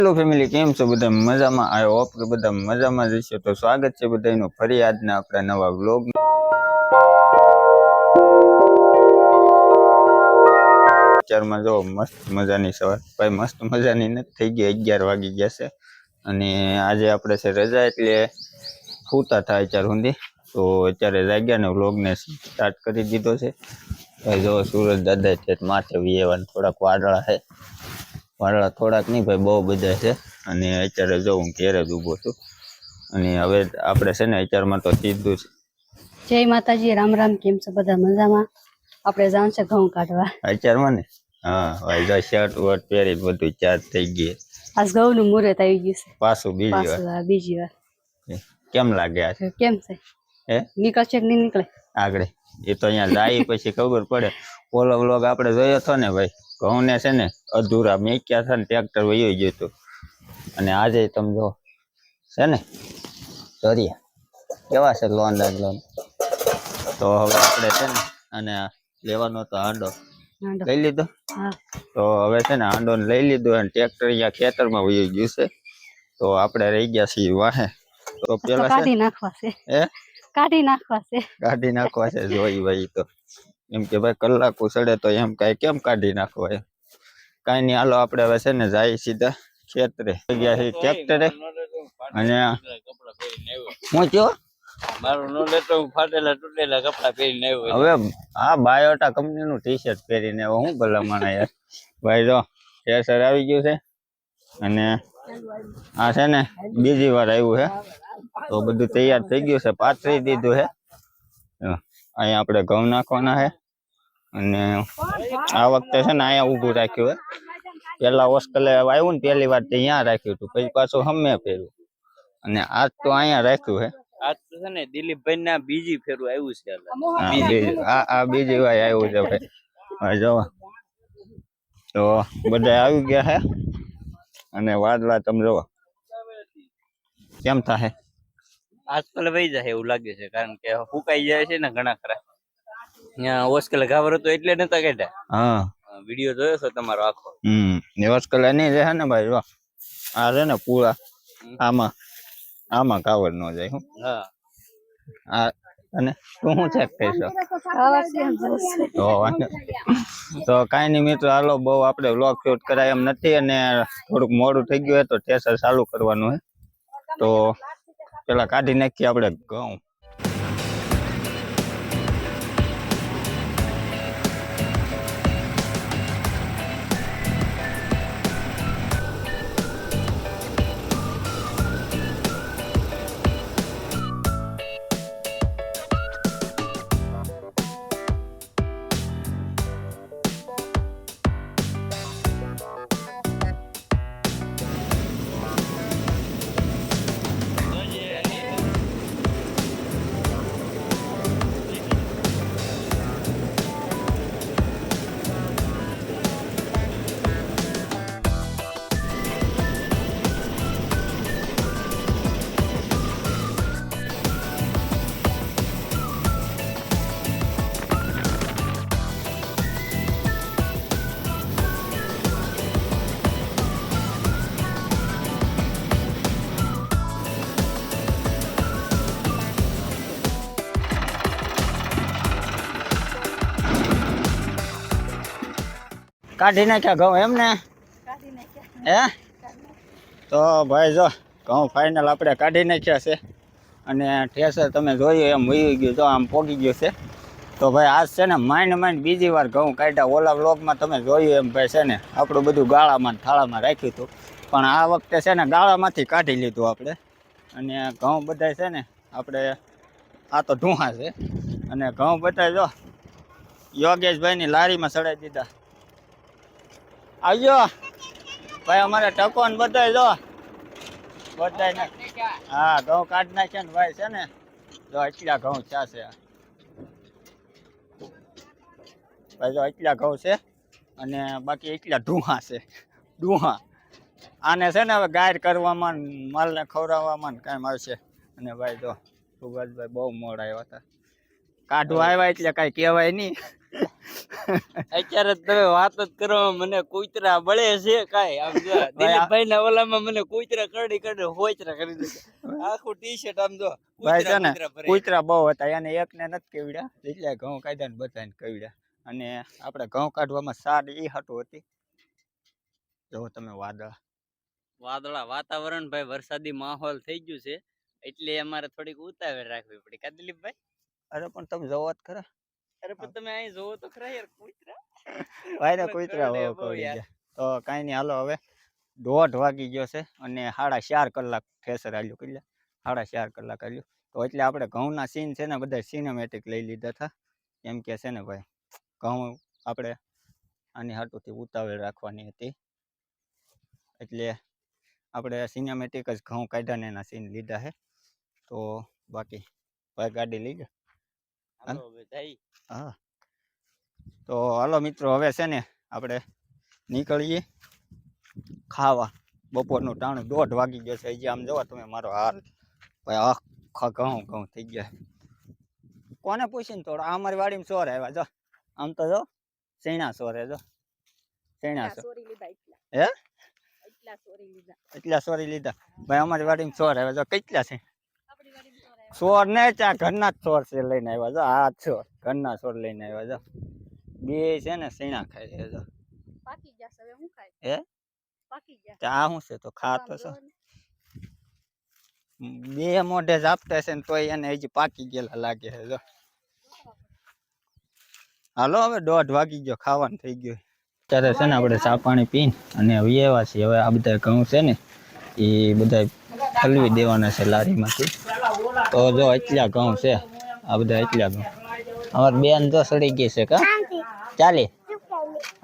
Hello family, કેમ છો બધા? મજામાં? આઈ હોપ કે બધા મજામાં જ હશો. તો સ્વાગત છે બધાનું ફરી આજના આપણા નવા વ્લોગ. ચારમાં જો મસ્ત મજાની સવાર, ભાઈ મસ્ત મજાની નથી થઈ ગઈ, 11 વાગી ગયા છે અને આજે આપણે છે રજા, એટલે સૂતા થાય 4 સુધી. તો અત્યારે જાગ્યા ને વ્લોગને સ્ટાર્ટ કરી દીધો છે. ભાઈ જો સુરજ દાદા છે માથે વિયેવાન, થોડાક વાદળા છે, વાદળા થોડાક નહીં ભાઈ, બહુ બધા છે. અને અત્યારે જો હું ઘેરે જ ઊભો છું અને હવે આપણે છે ને અત્યારમાં તો સીધું છે. જય માતાજી, રામ રામ. કેમ છો બધા? મજામાં? આપણે જવાનું છે ઘઉં કાઢવા અત્યારમાં ને. હા ભાઈ જો શર્ટ વર્ટ પહેરી બધું ચાર્જ થઈ ગઈ. આજ ઘઉં નું મુહૂર્ત આવી ગયું છે પાછું બીજી વાર. કેમ લાગે આ? કેમ છે? હે નીકળશે કે નહીં નીકળે આગળ? એ તો અહીંયા જાય પછી ખબર પડે. ઓલો વ્લોગ આપણે જોયો હતો ને ભાઈ, ઘઉં ને છે ને અધૂરા મેક્યા હતા ને ટ્રેક્ટર વહી ગયું હતું. અને આજે તમે જો છે ને દરિયા કેવા છે, લોન. તો હવે આપણે છે ને અને લેવાનો તો હાંડો લઈ લીધો. તો હવે છે ને હાંડો લઈ લીધો અને ટ્રેક્ટર અહીંયા ખેતરમાં વહી ગયું છે. તો આપણે રહી ગયા છીએ વાહે. તો પેલા કાઢી નાખવા છે જોઈ ભાઈ. તો એમ કે ભાઈ કલાકો સડે તો એમ કેમ કાઢી નાખવા એમ કાંઈ નહીં. હાલો આપણે હવે છે ને જાય સીધા ખેતરે ગયા છે ટ્રેક્ટરે. અને હું કયો મારું નો લેતો હું ફાટેલા તૂટેલા કપડા પહેરીને આવ્યો. હવે આ બાયોટા કંપનીનું ટી-શર્ટ પહેરીને હું ભલામણ યાર. ભાઈ જો કેસર આવી ગયું છે અને આ છે ને બીજી વાર આવ્યું છે. તો બધું તૈયાર થઈ ગયું છે, પાથરી દીધું છે. અહીંયા આપણે ઘઉં નાખવાના છે અને આ વખતે છે ને અહીંયા ઊભું રાખ્યું છે. પેલા હોસ્ટેલે આવ્યું ને પહેલી વાર ત્યાં રાખ્યું હતું, પછી પાછું હમે પહેર્યું અને આજ તો અહીંયા રાખ્યું છે. આજ તો છે ને દિલીપભાઈ ના બીજી ફેરું આવ્યું છે. આ બીજી વાર આવ્યું છે ભાઈ. જો તો બધા આવી ગયા છે અને વાદળા તમે જોવો કેમ થાય. આજકાલ વહી જાય એવું લાગે છે, કારણ કે ફૂકાઈ જાય છે ને ઘણા ખરા. ત્યાં હોસ્ટેલ ગાવર હતો એટલે નતા કાઢ્યા. હા, વિડીયો જોયો છો તમારો આખો. હોસ્ટેલ નહીં રહે ને ભાઈ. જો આ છે ને પૂરા આમાં કાવર ન જાય. હું હા આ અને તું શું ચેક કરીશ? તો કાંઈ નહીં મિત્રો, હાલો બહુ આપણે વ્લોગ શૂટ કરાય એમ નથી અને થોડુંક મોડું થઈ ગયું હોય તો ટેસર ચાલુ કરવાનું હોય. તો પેલા કાઢી નાખીએ આપણે ઘઉં. કાઢી નાખ્યા ઘઉં એમ ને? હે તો ભાઈ જો ઘઉં ફાઇનલ આપણે કાઢી નાખ્યા છે અને ઠેસર તમે જોયું એમ વહી ગયું, જો આમ પોગી ગયું છે. તો ભાઈ આજ છે ને માંડ બીજી વાર ઘઉં કાઢ્યા. ઓલા વ્લોગમાં તમે જોયું એમ ભાઈ છે ને આપણું બધું ગાળામાં થાળામાં રાખ્યું હતું, પણ આ વખતે છે ને ગાળામાંથી કાઢી લીધું આપણે. અને ઘઉં બધા છે ને આપણે આ તો ઢૂંહા છે અને ઘઉં બધા જો યોગેશભાઈની લારીમાં ચડાવી દીધા. આવજો ભાઈ, અમારે ટકો ને બધા જો બધા. હા ઘઉં કાઢી નાખ્યા ને ભાઈ છે ને જો એટલા ઘઉં છે ભાઈ, જો એટલા ઘઉં છે અને બાકી એટલા ઢૂંહા. આને છે ને હવે ગાયર કરવામાં માલને ખવડાવવામાં કાંઈ આવશે. અને ભાઈ જો સુભાષભાઈ બહુ મોડા આવ્યા હતા, કાઢવા આવ્યા એટલે કાંઈ કહેવાય નહીં. અત્યારે તમે વાત જ કરો મને કૂતરા બળે છે કાઈ આમ જો દિલીપભાઈ ના ઓલામાં મને કૂતરા કરડી હોચરા કરી દે આખું ટી શર્ટ આમ જો ભાઈ છે ને ભરે. કૂતરા બહુ હતા એને એકને નથી કેવડ્યા એટલે ઘઉં કાઢ્યા ને બધાને કેવડ્યા અને આપણે ઘઉં કાઢવામાં સાર એ હાટું હતી જો તમે વાદળા વાતાવરણ ભાઈ વરસાદી માહોલ થઈ ગયું છે એટલે અમારે થોડીક ઉતાવળ રાખવી પડી કા દિલીપભાઈ? અરે પણ તમે જોવો જ ખરા અરે પણ તમે અહીં જોવો તો ખરા યાર કૂતરા ભાઈ ને કૂતરા કરડે બહુ બહુ કરડી યાર. ગયા તો કાંઈ નહીં હાલો હવે 1:30 વાગી ગયો છે અને 4.5 કલાક ઠેસર હાલ્યું કેટલા 4.5 કલાક હાલ્યું તો એટલે આપણે ઘઉંના સીન છે ને બધા સિનેમેટિક લઈ લીધા હતા કેમ કે છે ને ભાઈ ઘઉં આપણે આની હાટુથી ઉતાવળ રાખવાની હતી એટલે આપણે સિનેમેટિક જ ઘઉં કાઢ્યા ને એના સીન લીધા છે તો બાકી ભાઈ ગાડી લઈ ગયા હાલો હવે જાય. હા તો હાલો મિત્રો હવે છે ને આપણે નીકળીએ ખાવા બપોરનું ટાણું 1:30 વાગી ગયો છે હજી આમ જોવો તમે મારો હાલ ભાઈ આખા ઘઉં થઈ ગયા કોને પૂછીને થોડા આ અમારી વાડીમાં સોર આવ્યા જો આમ તો જો શેણા સોર હે જો શેણા સોર હે એટલા સોરી લીધા ભાઈ અમારી વાડીમાં સોર આવ્યા જો કેટલા છે સોર ને ચા ઘરના જ સોર છે લઈને આવ્યા જો આ સોર ઘરના સોર લઈને આવ્યા જો બે છે ને શેણા ખાય છે જો હે આ શું છે તો ખાતો છો બે મોઢે જ આપતા છે ને તોય એને હજી પાકી ગયેલા લાગે છે જો હાલો હવે 1:30 વાગી ગયો ખાવાનું થઈ ગયું અત્યારે છે ને આપણે ચા પાણી પીને અને વ્યવા છીએ હવે આ બધા ઘઉં છે ને એ બધા ઠલવી દેવાના છે લારીમાંથી તો જો એટલા ઘઉં છે આ બધા એટલા ઘઉં અમારી બેન જો સડી ગઈ છે કા ચાલી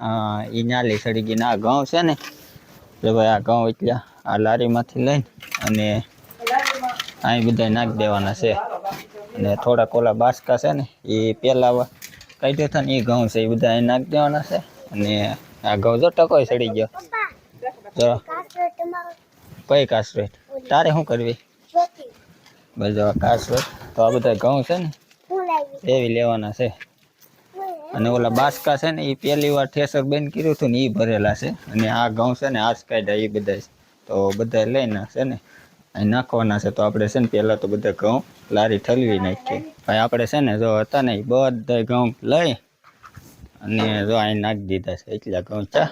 હા એ નાલી સડી ગઈ આ ઘઉં છે ને જો ભાઈ આ ઘઉં એટલા આ લારીમાંથી લઈને અને અહીં બધા નાખી દેવાના છે અને થોડાક ઓલા બાસકા છે ને એ પેલા કાઢ્યો હતા ને એ ઘઉં છે એ બધા અહીં નાખી દેવાના છે અને આ ઘઉં જો ટકોય સડી ગયો જો કઈ કાસરેટ તારે શું કરવી બધો કાસરેટ તો આ બધા ઘઉં છે ને એવી લેવાના છે અને ઓલા બાસકા છે ને એ પહેલી વાર ઠેસર બંધ કર્યું હતું ને એ ભરેલા છે અને આ ઘઉં છે ને આજ કાઢ્યા એ બધા તો બધા લઈને છે ને અહીં નાખવાના છે તો આપણે છે ને પહેલાં તો બધા ઘઉં લારી ઠલવી નાખીએ ભાઈ આપણે છે ને જો હતા ને એ બધા ઘઉં લઈ અને જો અહીં નાખી દીધા છે એટલા ઘઉં ચા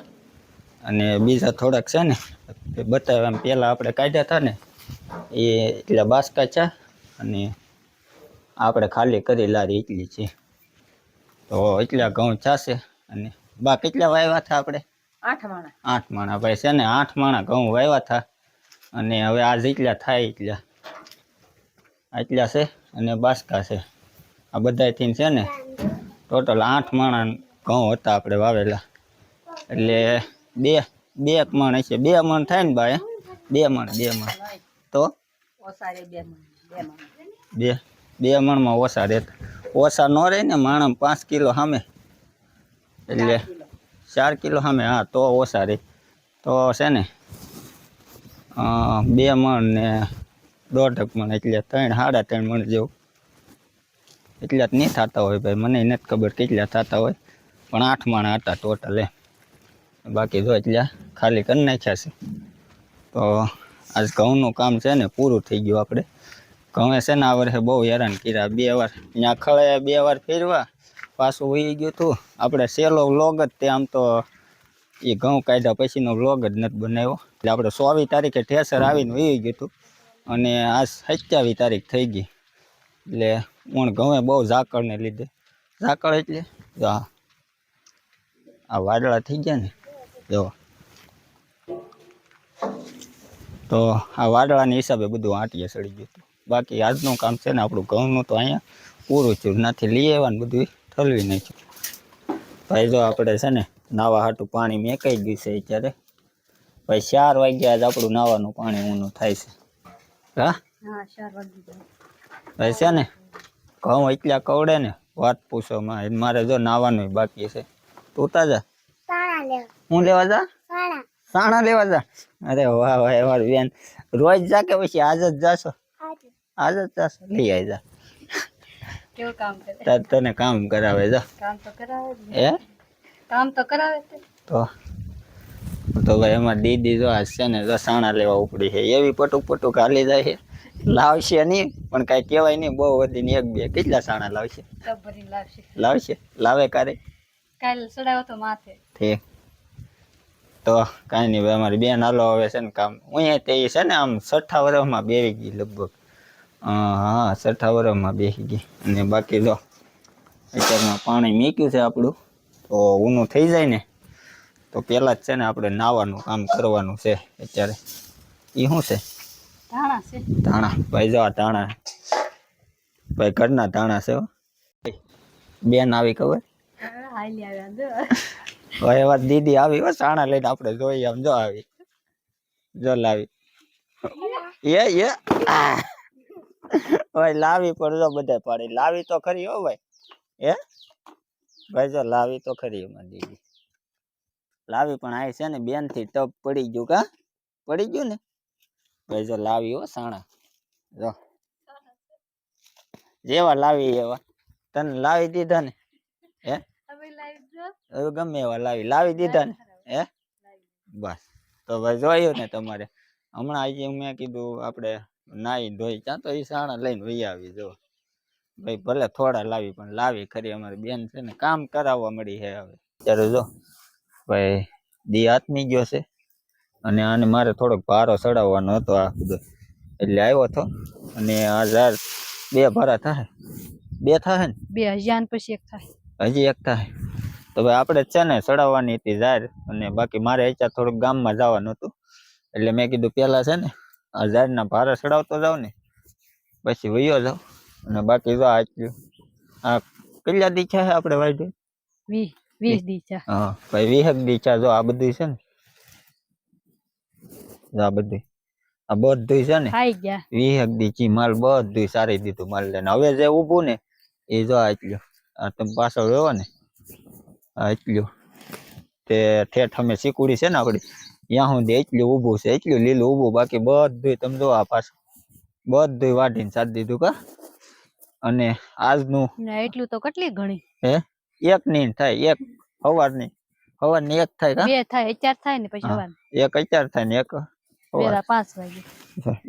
અને બીજા થોડાક છે ને બતાવ્યા એમ પહેલાં આપણે કાઢ્યા હતા ને એ એટલા બાસકા ચા અને આપણે ખાલી કરી લારી એટલી છે તો એટલા ઘઉં ચાશે અને બા કેટલા વાવ્યા હતા આપણે 8 માણા ભાઈ છે ને 8 માણા ઘઉં વાવ્યા હતા અને હવે આજ એટલા થાય એટલા છે અને બાસકા છે આ બધાથી છે ને ટોટલ 8 માણા ઘઉં હતા આપણે વાવેલા એટલે બે મણ હશે 2 મણ થાય ને બા 2 મણ તો બે મણમાં ઓછા રહેતા ઓછા ન રહે ને માણસ 5 કિલો સામે એટલે 4 કિલો સામે હા તો ઓછા રહે તો છે ને 2 મણ ને 1.5 મણ એટલે 3-3.5 મણ જેવું એટલા જ નહીં થતા હોય ભાઈ મને નથી ખબર કેટલા થતા હોય પણ 8 માણા હતા ટોટલ બાકી જો એટલા ખાલી કરી નાખ્યા છે તો આજ ઘઉંનું કામ છે ને પૂરું થઈ ગયું આપણે ઘઉં છે ને આ વર્ષે બહુ હેરાન કર્યા 2 વાર ત્યાં ખળે 2 વાર ફેરવા પાછું વહી ગયું હતું આપણે સેલો વ્લોગ જ તે આમ તો એ ઘઉં કાઢ્યા પછીનો વ્લોગ જ નથી બનાવ્યો એટલે આપણે 24 તારીખે ઠેસર આવીને વહી ગયું હતું અને આજ 27 તારીખ થઈ ગઈ એટલે પણ ઘઉં બહુ ઝાકળને લીધે ઝાકળ એટલે જો આ વાદળા થઈ ગયા ને જો તો આ વાદળાના હિસાબે બધું આંટીએ સડી ગયું હતું બાકી આજનું કામ છે ને આપણું ઘઉંનું તો અહીંયા પૂરું થયું નથી લઈ આવવાનું બધું ઠલવી નાખ્યું ભાઈ જો આપણે છે ને નાવા હાટું પાણી મેકાઈ ગયું છે અત્યારે ભાઈ 4 વાગ્યા જ આપણું નાવાનું પાણી ઊનું થાય છે હા 4 વાગી ગયા ભાઈ છે ને ઘઉં એટલા કવડે ને વાત પૂછોમાં મારે જો નાવાનું બાકી છે તું તાજા હું લેવા જા સાણા લેવા જા અરે વાહ વાહ મારી બેન રોજ જા કે પછી આજ જ જાશો આજ જ જાશો લઈ આવી જા કેવું કામ કરે? તાર તને કામ કરાવે જો કામ તો કરાવે જ ને. હે કામ તો કરાવે તે. તો ભાઈ એમાં દીદી જો આજ છે ને જો સાણા લેવા ઉપડી છે એવી પટુક પટુક હાલી જાય છે લાવશે નહીં પણ કાંઈ કહેવાય નહીં બહુ વધીને એક બે કેટલા સાણા લાવશે ટબ ભરીને લાવશે. લાવશે લાવે કારે કાલ ચડાવો તો માથે. ઠીક તો કાંઈ નહીં ભાઈ અમારી બેન હાલો હવે છે ને કામ અહીંયા તે છે ને આમ 6ઠા વર્ષમાં બેસી ગઈ લગભગ હા 6ઠા વર્ષમાં બેસી ગઈ અને બાકી જો અત્યારમાં પાણી મૂક્યું છે આપણું તો ઊનું થઈ જાય ને તો પહેલાં જ છે ને આપણે નાવાનું કામ કરવાનું છે અત્યારે એ શું છે ધાણા છે. ધાણા ભાઈ જો આ ધાણા ભાઈ ઘરના ધાણા છે હો. બેન આવી ખબર હાલી આવ્યા જો. હવે વાત દીદી આવી હો સાણા લઈને આપણે જોઈએ આમ જો આવી જો લાવી એ ભાઈ લાવી પણ જો બધા પાડી લાવી તો ખરી હો ભાઈ હે ભાઈ જો લાવી તો ખરી એમાં દીદી લાવી પણ આ છે ને બેન થી ટપ પડી ગયું કા પડી ગયું ને ભાઈ જો લાવી હો સાણા જો જેવા લાવી એવા તને લાવી દીધા ને હે હવે લાઈવ જો. હવે ગમે એવા લાવી દીધા ને હે બસ તો ભાઈ જોયું ને તમારે હમણાં આજે મેં કીધું આપણે નાઈ ધોઈ ત્યાં તો એ સાણા લઈને વહી આવી જો ભાઈ ભલે થોડા લાવી પણ લાવી ખરી અમારી બેન છે ને કામ કરાવવા મળી છે હવે અત્યારે જો ભાઈ દી આથમી ગયો છે અને આને મારે થોડોક ભારો ચડાવવાનો હતો આ બધો એટલે આવ્યો હતો અને આ ઝાડ 2 ભારા થાય 2 થાય ને 2 હજાર પછી એક થાય. હજી એક થાય તો ભાઈ આપણે છે ને ચડાવવાની હતી ઝાડ અને બાકી મારે અત્યારે થોડુંક ગામમાં જવાનું હતું એટલે મેં કીધું પેલા છે ને આ ઝાડના ભારા ચડાવતો જાવ ને પછી વયો જાવ અને બાકી જો આટલું આ કેટલા દીચા છે આપણે વાઢી 20 દી છે. હા ભાઈ 20 દીચા જો આ બધી છે ને આ બધી આ બધું છે ને ખાઈ ગયા. 20 દીચી માલ બધું સારી દીધું માલ લઈને હવે જે ઊભું ને એ જો આટલું આ તમે પાછળ રહ્યો ને આ એટલું તે ઠેઠ અમે સિકુડી છે ને આપડી ત્યાં સુધી એટલું ઊભું છે એટલું લીલું ઊભું બાકી બધું તમે જો આ પાછું બધું વાઢીને સારી દીધું કા અને આજનું ને એટલું તો કેટલી ઘણી. હે એક ની થાય એક સવારની એક થાય કા 2 થાય 4 થાય ને પછી સવાર એક 4 થાય ને એક વેલા 5 વાગે.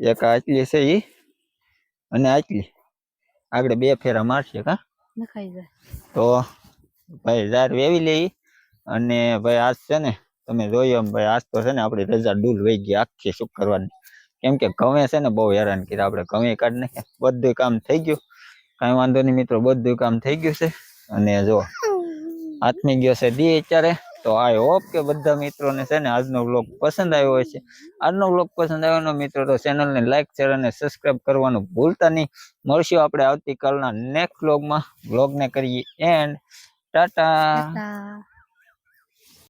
એક આટલી છે ઈ અને આટલી આગળ 2 ફેરા મારશે કા નખાઈ જાય. તો ભાઈ ઝાડ વેવી લઈ અને ભાઈ આજ છે ને તમે જોયું એમ ભાઈ આજ તો છે ને આપણી રજા ડૂલ વહી ગઈ આખી શુક્રવારની કેમ કે ઘઉં છે ને બહુ હેરાન કર્યા આપણે ઘઉં કાઢી નાખ્યા બધું કામ થઈ ગયું કાંઈ વાંધો નહીં મિત્રો બધું કામ થઈ ગયું છે અને જો આથમી ગયો છે દી અત્યારે તો આઈ હોપ કે બધા મિત્રોને છે ને આજનો વ્લોગ પસંદ આવ્યો હોય છે આજનો વ્લોગ પસંદ આવ્યો મિત્રો તો ચેનલને લાઈક શેર અને સબસ્ક્રાઇબ કરવાનું ભૂલતા નહીં મળશું આપણે આવતીકાલના નેક્સ્ટ વ્લોગમાં વ્લોગને કરીએ એન્ડ ટાટા.